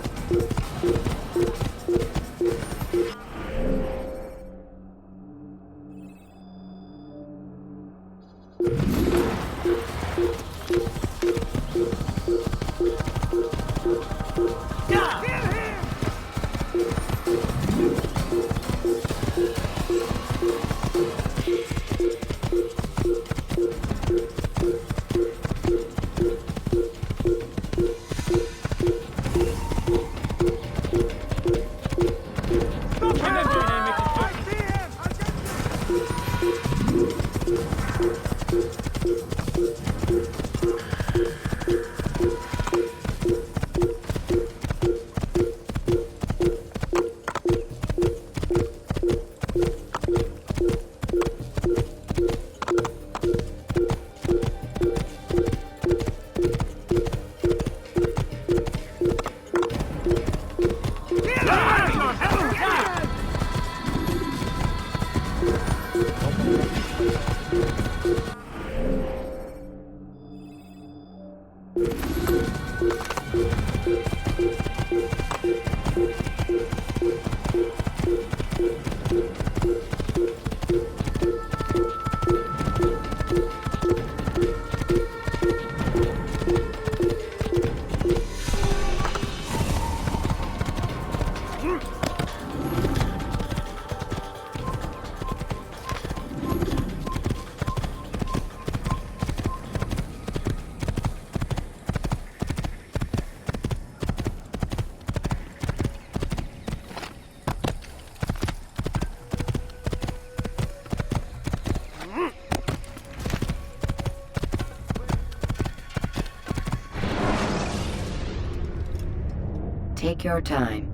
Take your time.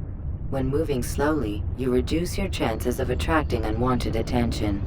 When moving slowly, you reduce your chances of attracting unwanted attention.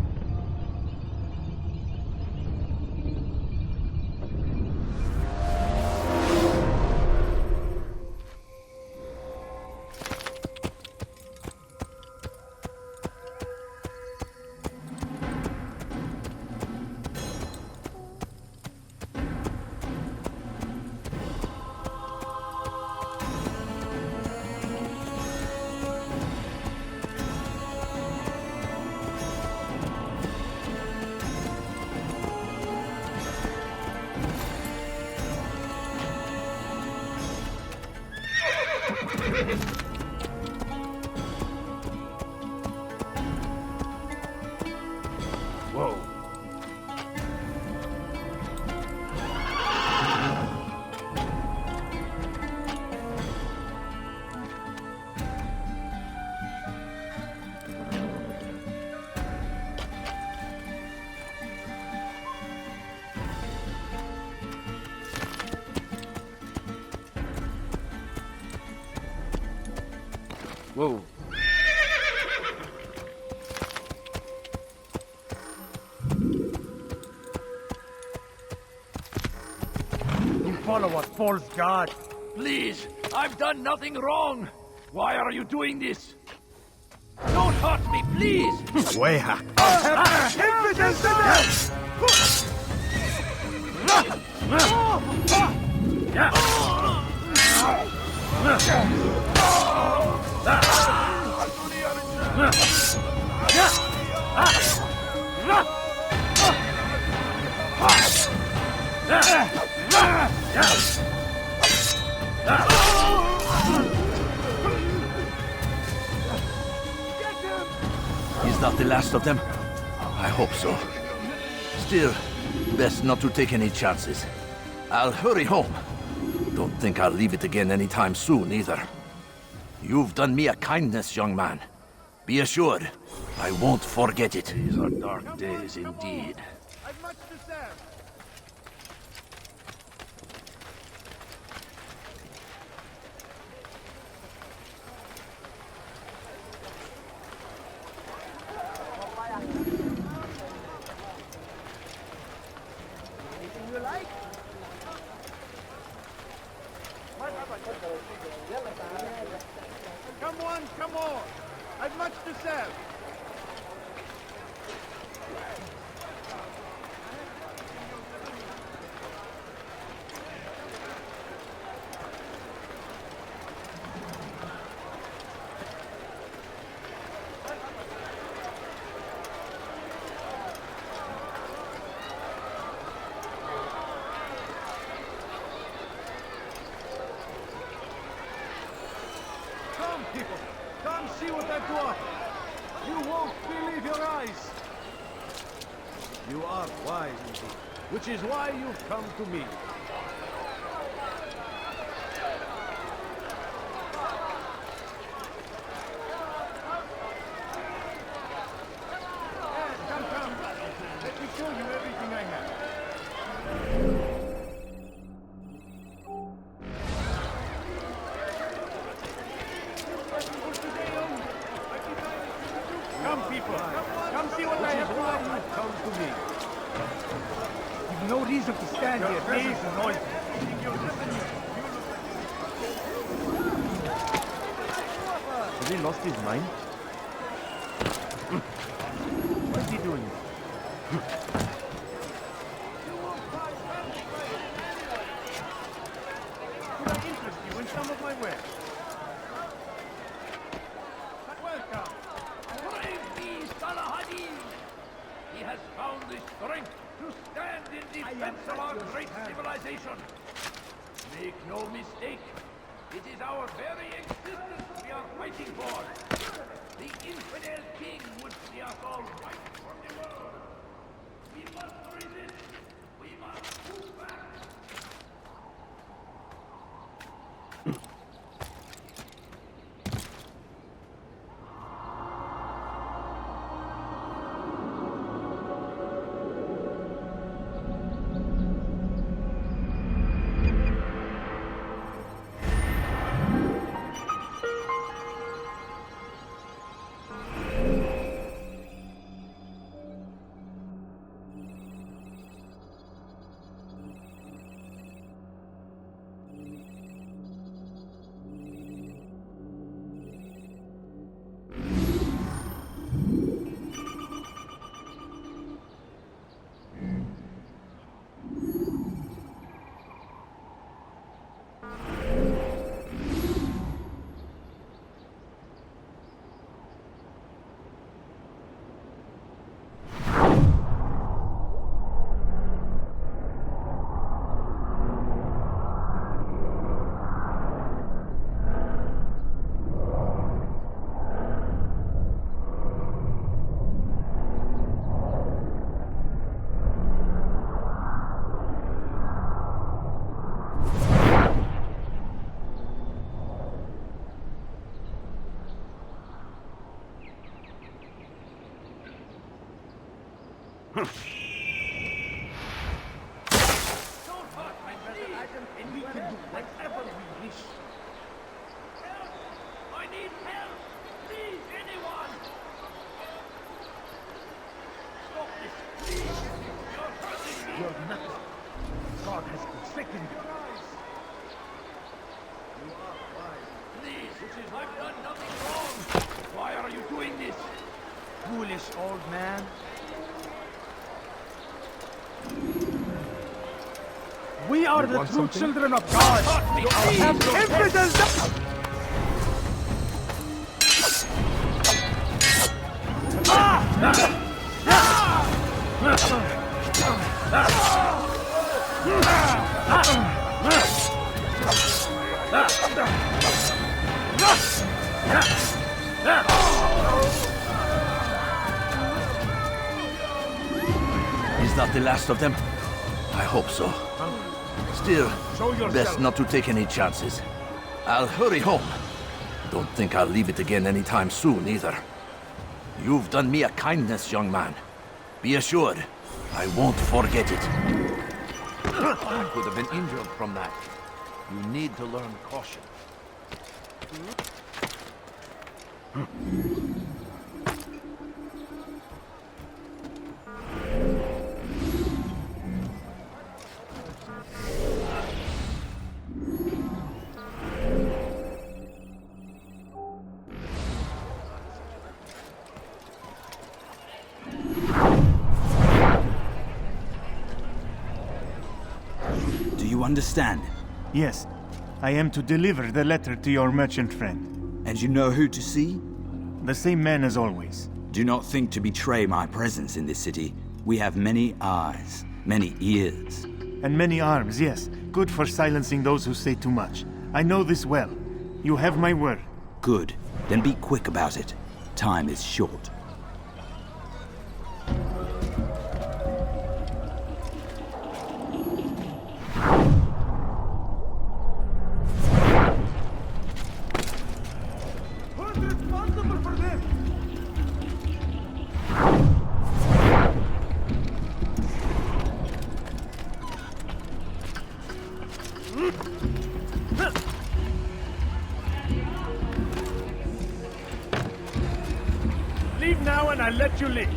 Whoa. Whoa. You follow a false god. Please, I've done nothing wrong. Why are you doing this? Don't hurt me, please. Weha. Is that the last of them? I hope so. Still, best not to take any chances. I'll hurry home. Don't think I'll leave it again anytime soon, either. You've done me a kindness, young man. Be assured, I won't forget it. These are dark days indeed. I've much to serve. Anything you like? Come on, come on. I've much to serve. dwarf! You won't believe your eyes! You are wise indeed, which is why you've come to me. Come. Let me show you everything I have. Come, people. Come see what I have to offer. Come to me. You've no reason to stand here. Please, noise. Has he lost his mind? What is he doing? Could I interest you in some of my wares? Welcome. Brave me, Salahadin! He has found the strength to stand in defense of our great civilization. Make no mistake, it is our very existence we are fighting for. The infidel king would see us all right from the world. We must resist. We must move back. Old man. We are the true children of God. You have infidels. Is that the last of them? I hope so. Still, best not to take any chances. I'll hurry home. Don't think I'll leave it again anytime soon, either. You've done me a kindness, young man. Be assured, I won't forget it. I could have been injured from that. You need to learn caution. Understand? Yes. I am to deliver the letter to your merchant friend. And you know who to see? The same man as always. Do not think to betray my presence in this city. We have many eyes, many ears. And many arms, yes. Good for silencing those who say too much. I know this well. You have my word. Good. Then be quick about it. Time is short. Who's responsible for this? Leave now and I'll let you live.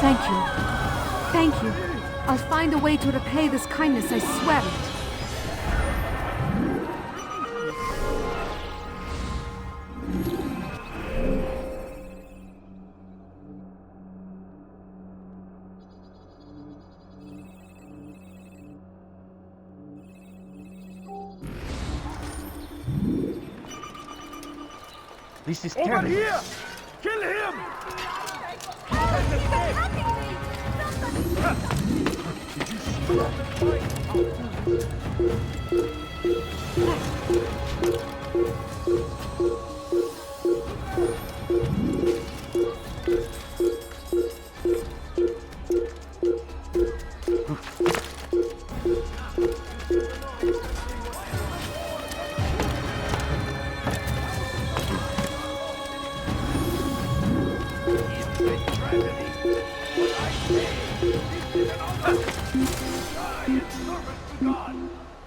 Thank you. Thank you. I'll find a way to repay this kindness, I swear it. This is over terrible. Here! Kill him!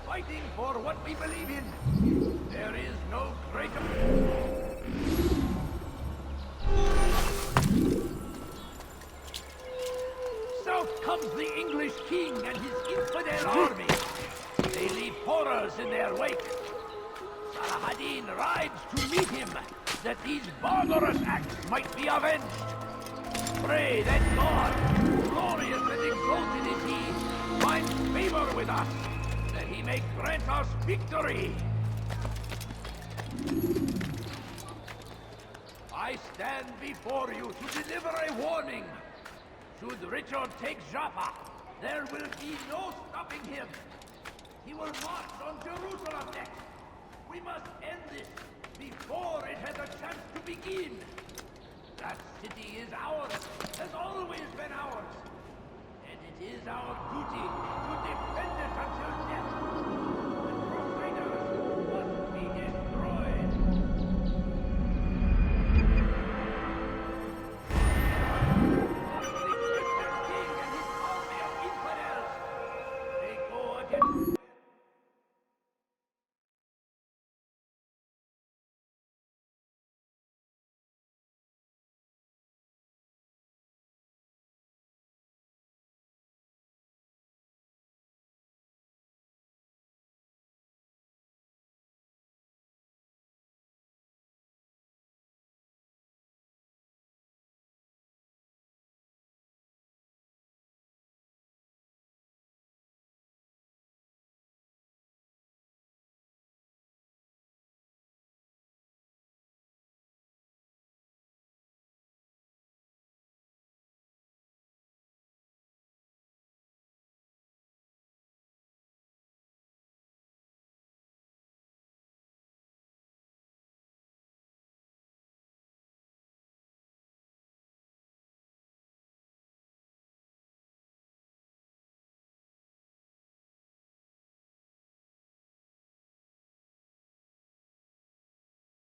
Fighting for what we believe in. There is no greater. South comes the English king and his infidel army. They leave horrors in their wake. Saladin rides to meet him, that these barbarous acts might be avenged. Pray that God, glorious and exalted is he, finds favor with us, that he may grant us victory. I stand before you to deliver a warning. Should Richard take Jaffa, there will be no stopping him. He will march on Jerusalem next. We must end this before it has a chance to begin. That city is ours, has always been ours. And it is our duty to defend